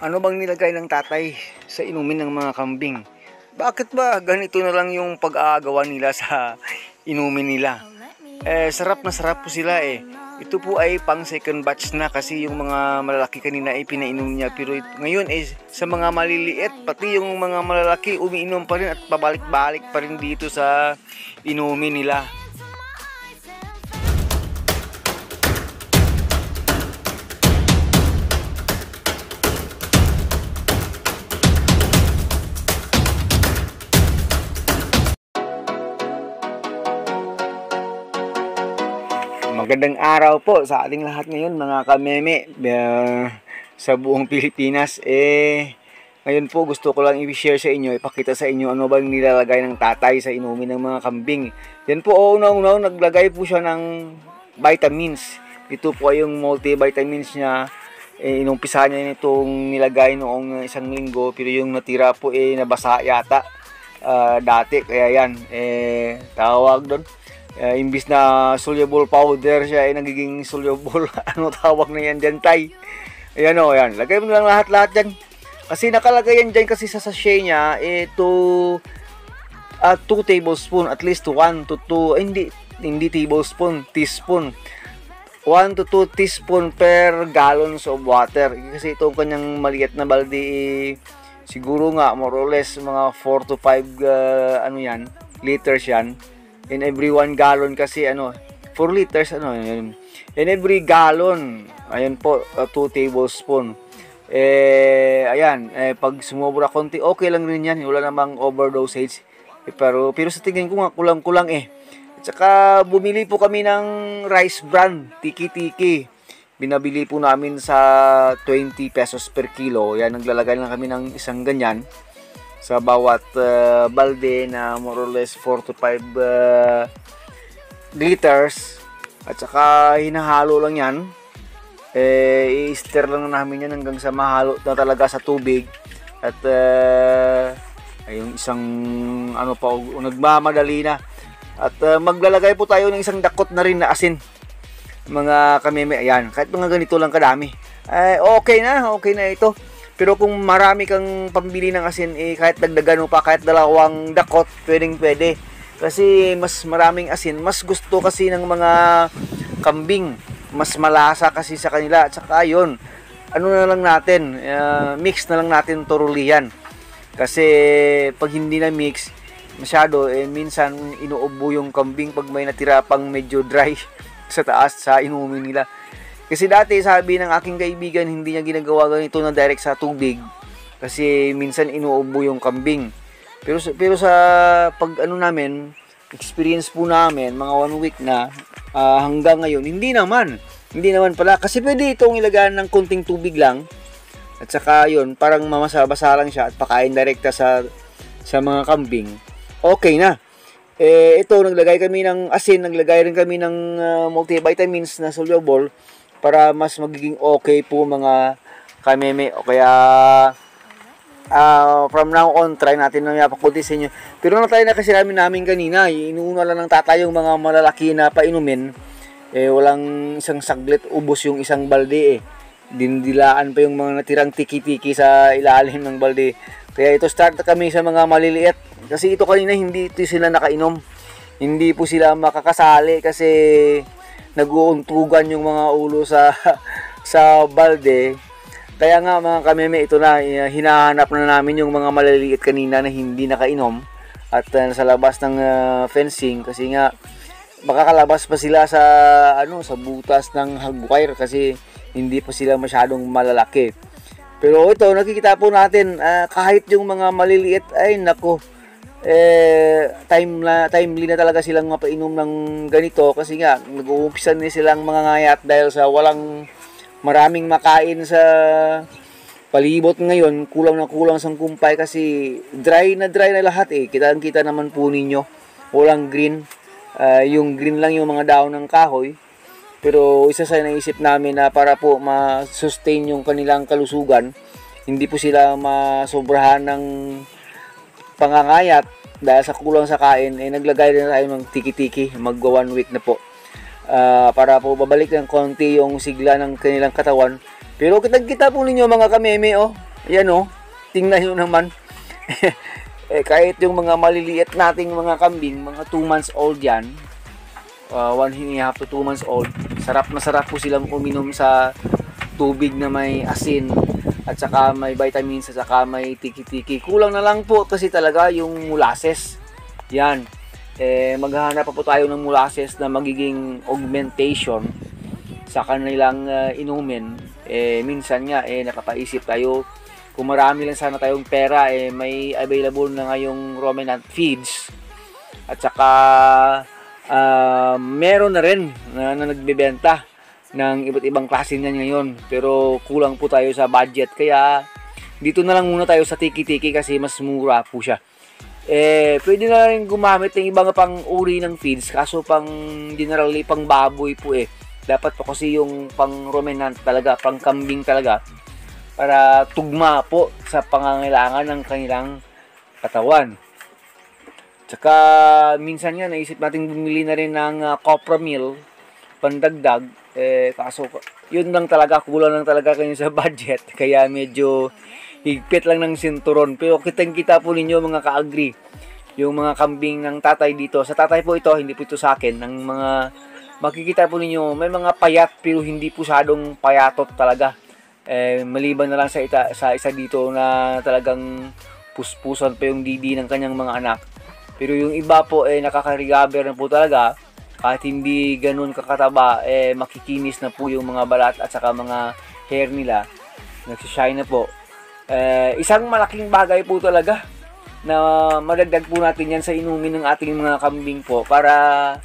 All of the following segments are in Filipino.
Ano bang nilagay ng tatay sa inumin ng mga kambing? Bakit ba ganito na lang yung pag-aagawa nila sa inumin nila? Sarap na sarap po sila eh. Ito po ay pang second batch na kasi yung mga malalaki kanina ay pinainom niya. Pero ngayon sa mga maliliit, pati yung mga malalaki umiinom pa rin at pabalik-balik pa rin dito sa inumin nila. Magandang araw po sa ating lahat ngayon mga kameme sa buong Pilipinas. Ngayon po gusto ko lang i-share sa inyo, ipakita sa inyo ano bang nilalagay ng tatay sa inumin ng mga kambing. Yan po, una-una naglagay po siya ng vitamins. Ito po ay yung multivitamins niya. Inumpisa niya itong nilagay noong isang linggo, pero yung natira po nabasa yata dati, kaya yan tawag doon. Imbis na soluble powder siya ay nagiging soluble ano tawag na yan dyan, tay? Ayan o, yan. Lagay mo lang lahat-lahat dyan. Kasi nakalagay yan dyan kasi sa sachet niya 2 tablespoon, at least 1 to 2, hindi tablespoon, teaspoon. 1 to 2 teaspoon per gallons of water. Kasi itong kanyang maliit na balde siguro nga more or less mga 4 to 5 liters yan. In every 1 gallon kasi 4 liters in every gallon, ayan po, 2 tablespoon. Pag sumobra konti, okay lang rin yan, wala namang overdosage. Pero sa tingin ko nga kulang-kulang At saka bumili po kami ng rice bran, tiki-tiki. Binabili po namin sa 20 pesos per kilo. Yan, naglalagay lang kami ng isang ganyan sa bawat balde na more or less 4 to 5 liters. At saka hinahalo lang yan. I-stir lang namin yan hanggang sa mahalo na talaga sa tubig. At yung isang nagmamadali na. At maglalagay po tayo ng isang dakot na rin na asin, mga kameme. Ayan, kahit mga ganito lang kadami, okay na ito. Pero kung marami kang pambili ng asin, kahit dagdagan mo pa, kahit 2 dakot, pwede. Kasi mas maraming asin, mas gusto kasi ng mga kambing. Mas malasa kasi sa kanila. At saka yun, na lang natin, mix na lang natin thoroughly yan. Kasi pag hindi na mix, masyado, minsan inuubo yung kambing pag may natira pang medyo dry sa taas sa inumin nila. Kasi dati sabi ng aking kaibigan, hindi niya ginagawa ganito na direct sa tubig kasi minsan inuubo yung kambing. Pero sa pag namin, experience po namin mga 1 week na hanggang ngayon, hindi naman pala, kasi pwede itong ilagyan ng konting tubig lang at saka yun, parang mamasa-basa lang siya at pakain direkta sa mga kambing. Okay na. Ito, naglagay kami ng asin, naglagay rin kami ng multivitamins na soluble para mas magiging okay po mga kameme. O kaya from now on, try natin na mapakunti sa inyo. Pero na-try na kasi namin kanina, inuuna lang ng tatay yung mga malalaki na painumin. Walang isang saglit, ubos yung isang balde Dindilaan pa yung mga natirang tiki-tiki sa ilalim ng balde. Kaya ito, start kami sa mga maliliit. Kasi ito kanina, hindi ito sila nakainom. Hindi po sila makakasali kasi nag-uuntugan yung mga ulo sa balde. Kaya nga mga kameme, ito na, hinahanap na namin yung mga maliliit kanina na hindi nakainom at sa labas ng fencing, kasi nga baka kalabas pa sila sa butas ng hagwire kasi hindi pa sila masyadong malalaki. Pero ito, nakikita po natin, kahit yung mga maliliit, ay nako, timely na talaga silang mapainom ng ganito kasi nga nag-uumpisa na silang mga ngayat dahil sa walang maraming makain sa palibot ngayon. Kulang na kulang sa kumpay kasi dry na lahat Kita naman po ninyo, walang green. Yung green lang yung mga daon ng kahoy. Pero isa sa naisip namin na para po ma-sustain yung kanilang kalusugan, hindi po sila masobrahan ng pangangayat dahil sa kulang sa kain, naglagay rin tayo ng tiki-tiki. Magwa 1 week na po para po babalik ng konti yung sigla ng kanilang katawan. Pero kita po ninyo mga kameme, Ayan o, tingnan nyo naman. Kahit yung mga maliliit nating mga kambing, mga 2 months old yan, 1.5 to 2 months old, sarap na sarap po silang uminom sa tubig na may asin at saka may vitamins at saka may tiki-tiki. Kulang na lang po kasi talaga yung molasses. Yan. Maghahanap pa po tayo ng molasses na magiging augmentation sa kanilang inumin. Minsan nga napapaisip tayo, kung marami lang sana tayong pera, may available na ngayong ruminant feeds. At saka meron na rin na nagbebenta ng iba't ibang klase niyan ngayon, pero kulang po tayo sa budget, kaya dito na lang muna tayo sa tiki-tiki kasi mas mura po siya. Pwede na rin gumamit ng ibang pang uri ng feeds, kaso pang generally pang baboy po dapat po kasi yung pang ruminant talaga, pang kambing talaga, para tugma po sa pangangailangan ng kanilang katawan. Tsaka minsan nga naisip natin bumili na rin ng copra meal pandagdag, kaso yun lang talaga, kulang lang talaga kayo sa budget, kaya medyo higpit lang ng sinturon. Pero kitang-kita po ninyo mga ka-agree, yung mga kambing ng tatay dito, sa tatay po ito, hindi po ito sa akin, ng mga makikita po ninyo, may mga payat pero hindi po masyadong payatot talaga. Maliban na lang sa isa dito na talagang puspusan pa yung didi ng kanyang mga anak. Pero yung iba po nakaka-recover na po talaga, kahit hindi ganun kakataba, makikinis na po yung mga balat at saka mga hair nila, nagsishine na po. Isang malaking bagay po talaga na madagdag po natin yan sa inumin ng ating mga kambing po, para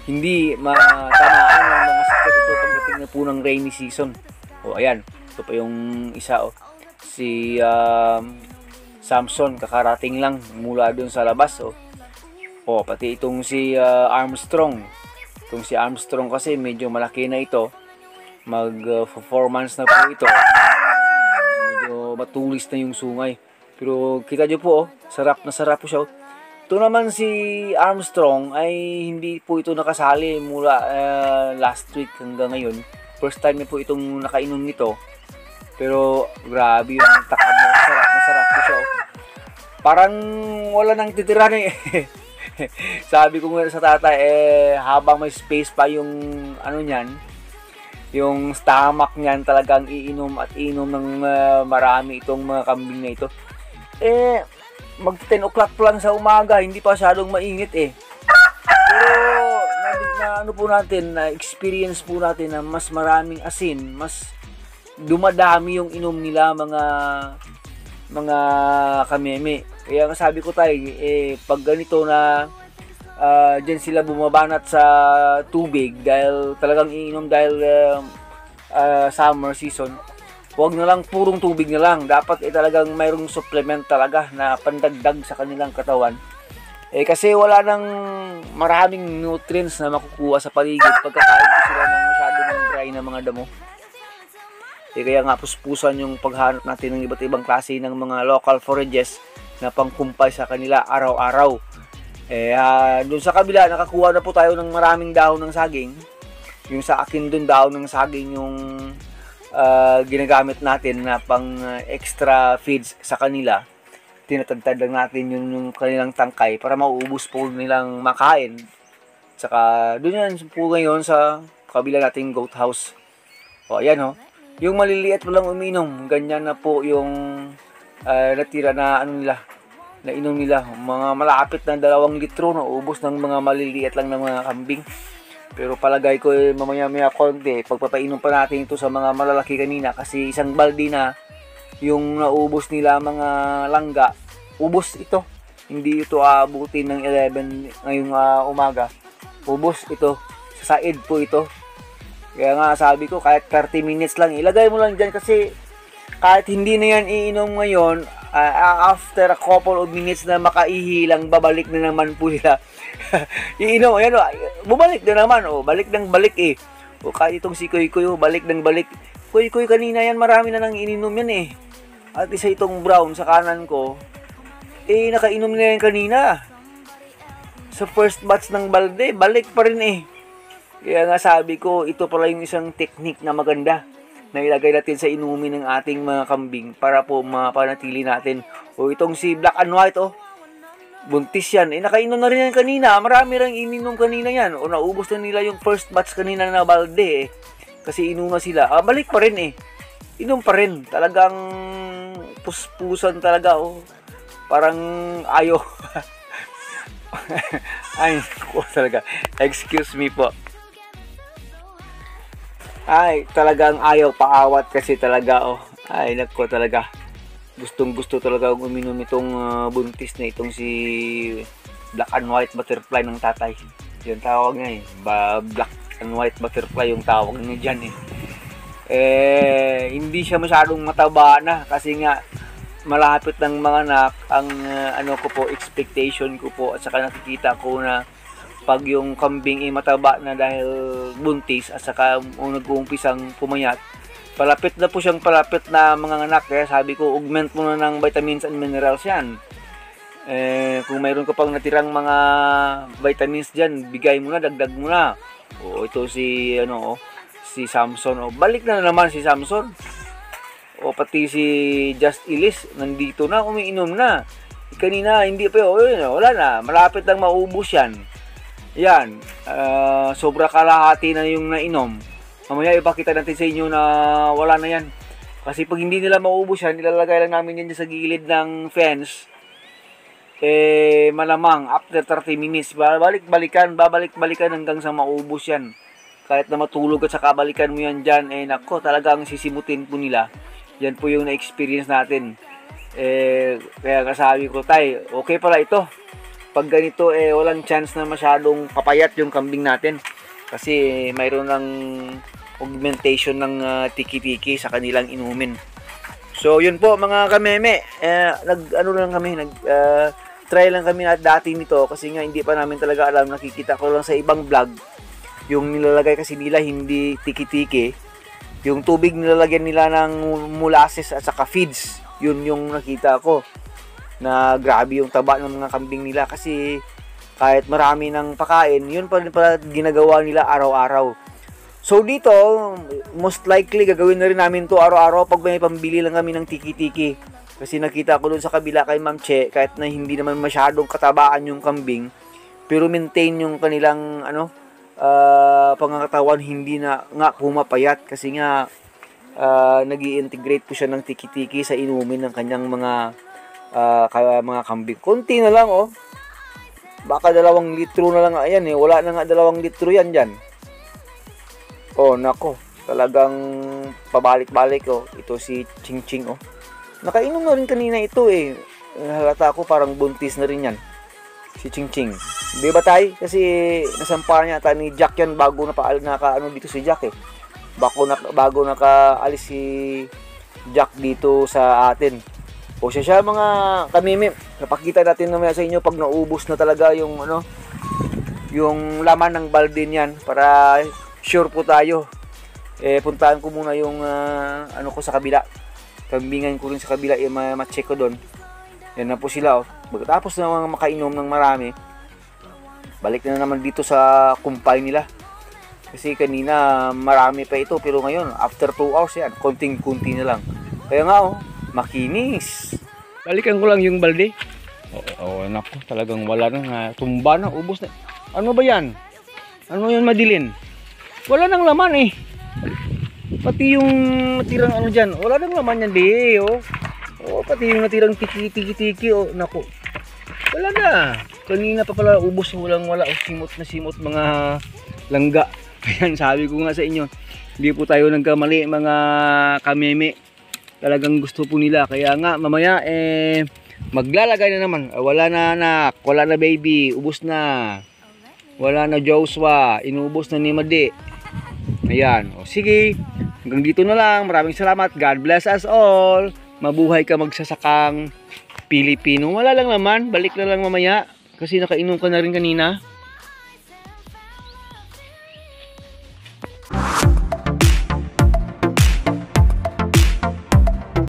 hindi matamaan ng mga sakit ito pagdating na po ng rainy season. Ayan, ito pa yung isa si Samson, kakarating lang mula dun sa labas. Pati itong si Armstrong. Itong si Armstrong kasi medyo malaki na ito. Mag 4 months na po ito. Medyo matulis na yung sungay. Pero kita nyo po, sarap na sarap po siya. Ito naman si Armstrong ay hindi po ito nakasali mula last week hanggang ngayon. First time na po itong nakainom nito. Pero grabe yung takam niya. Masarap po siya. Parang wala nang titira na Sabi ko nga sa tatay, habang may space pa yung niyan, yung stomach niyan, talagang iinom at inom ng marami itong mga kambing na ito. Mag 10 o'clock pa lang sa umaga, hindi pa masyadong mainit Pero na experience po natin na mas maraming asin, mas dumadami yung inom nila mga kameme. Kaya nga sabi ko tayo, pag ganito na dyan sila bumabanat sa tubig dahil talagang iinom dahil summer season, huwag na lang purong tubig na lang. Dapat talagang mayroong supplement talaga na pandagdag sa kanilang katawan. Kasi wala nang maraming nutrients na makukuha sa paligid pagkakain ko sila ng masyado ng dry na mga damo. Kaya nga puspusan yung paghanap natin ng iba't ibang klase ng mga local forages na pangkumpay sa kanila araw-araw. Doon sa kabila, nakakuha na po tayo ng maraming dahon ng saging. Yung sa akin doon, dahon ng saging yung ginagamit natin na pang extra feeds sa kanila. Tinatagtad lang natin yung kanilang tangkay para mauubos po nilang makain. Saka doon yan po ngayon sa kabila nating goat house. Ayan yung maliliit mo lang uminom, ganyan na po yung natira na inom nila. Mga malapit na 2 litro na ubos ng mga maliliit lang ng mga kambing. Pero palagay ko mamaya-maya konti, pagpapainom pa natin ito sa mga malalaki kanina, kasi isang balde na yung naubos nila mga langga. Ubos ito. Hindi ito aabutin ng 11 ngayong umaga. Ubos ito. Sa said po ito. Kaya nga sabi ko, kahit 30 minutes lang, ilagay mo lang dyan, kasi kahit hindi na yan iinom ngayon, after a couple of minutes na makaihilang, babalik na naman po sila. Iinom, ayan bumalik na naman, balik ng balik kahit itong si Kuy Kuy, balik ng balik. Kuy Kuy, kanina yan, marami na nang ininom yan At isa itong brown sa kanan ko, nakainom na yan kanina. Sa first batch ng balde, balik pa rin Kaya nga sabi ko, ito pala yung isang technique na maganda. na ilagay natin sa inumin ng ating mga kambing para po mapanatili natin. O itong si black and white, buntis yan. Nakainom na rin yan kanina. Marami rin ininom kanina yan. O naubos na nila yung first batch kanina na balde kasi inom na sila. Balik pa rin Inom pa rin. Talagang puspusan talaga Parang ayaw. Ay, talaga. Excuse me po. Ay, talagang ayaw paawat kasi talaga Ay, nako talaga. Gustong-gusto talaga uminom itong buntis na itong si black and white butterfly ng tatay. Yan tawag niya black and white butterfly yung tawag niya dyan hindi siya masyadong mataba na kasi nga malapit ng mga anak. Ang expectation ko po at saka nakikita ko na pag yung kambing mataba na dahil buntis at saka nag-uumpisang pumayat, palapit na po siyang palapit na mga anak. Kaya sabi ko, augment mo na ng vitamins and minerals yan. Kung mayroon ka pang natirang mga vitamins dyan, bigay mo na, dagdag mo na. Ito si si Samson balik na naman si Samson. Pati si Just Ellis nandito na, umiinom na. Kanina hindi pa wala na, malapit lang maubos yan. Yan, sobra kalahati na yung nainom. Mamaya ipakita natin sa inyo na wala na yan. Kasi pag hindi nila maubos yan, nilalagay lang namin yan sa gilid ng fence. Malamang after 30 minutes, babalik-balikan hanggang sa maubos yan. Kahit na matulog at saka balikan mo yan dyan, nako, talagang sisimutin po nila. Yan po yung na-experience natin. Kaya kasabi ko, tay, okay pala ito. Pag ganito, walang chance na masyadong papayat yung kambing natin. Kasi mayroon ng augmentation ng tiki-tiki sa kanilang inumin. So, yun po mga kameme. Try lang kami dati nito kasi nga hindi pa namin talaga alam. Nakikita ko lang sa ibang vlog. Yung nilalagay kasi nila hindi tiki-tiki. Yung tubig nilalagyan nila ng molasses at saka feeds. Yun yung nakita ko. Na grabe yung taba ng mga kambing nila kasi kahit marami ng pakain, yun pa rin pala ginagawa nila araw-araw. So dito, most likely gagawin na rin namin to araw-araw pag may pambili lang kami ng tiki-tiki. Kasi nakita ko dun sa kabila kay Ma'am Che, kahit na hindi naman masyadong katabaan yung kambing, pero maintain yung kanilang pangangatawan, hindi na nga pumapayat kasi nga nag-i-integrate po siya ng tiki-tiki sa inumin ng kanyang mga kambing. Konti na lang baka 2 litro na lang ayan wala na nga 2 litro yan dyan. Nako, talagang pabalik-balik ito si Ching Ching nakainom na rin kanina ito halata ko parang buntis na rin yan si Ching Ching, di ba tay? Kasi nasampa niya ata ni Jack yan bago dito si Jack bago nakaalis si Jack dito sa atin. Siya mga kamimi, napakita natin naman sa inyo pag naubos na talaga yung yung laman ng balde niyan para sure po tayo. Puntahan ko muna yung ko sa kabila. Kambingan ko rin sa kabila, ma-check ko doon. Yan na po sila Pagkatapos na mga makainom ng marami, balik na naman dito sa kumpay nila. Kasi kanina marami pa ito, pero ngayon after 2 hours yan, konting-kunti na lang. Kaya nga makinis. Balikan ko lang yung balde. Naku, talagang wala na, tumba na, ubos na. Ano ba yan? Ano yan madilin? Wala nang laman Pati yung natirang dyan, wala nang laman yan pati yung natirang tiki-tiki, naku. Wala na. Kanina pa pala ubos, wala simot mga langga. Ayan, sabi ko nga sa inyo, hindi po tayo nagkamali mga kameme. Talagang gusto po nila. Kaya nga mamaya maglalagay na naman. Wala na anak, wala na baby, ubos na. Wala na Joshua, inubos na ni Madi. Ayan, sige. Hanggang dito na lang. Maraming salamat. God bless us all. Mabuhay ka magsasakang Pilipino. Wala lang naman, balik na lang mamaya kasi nakainom ka na rin kanina.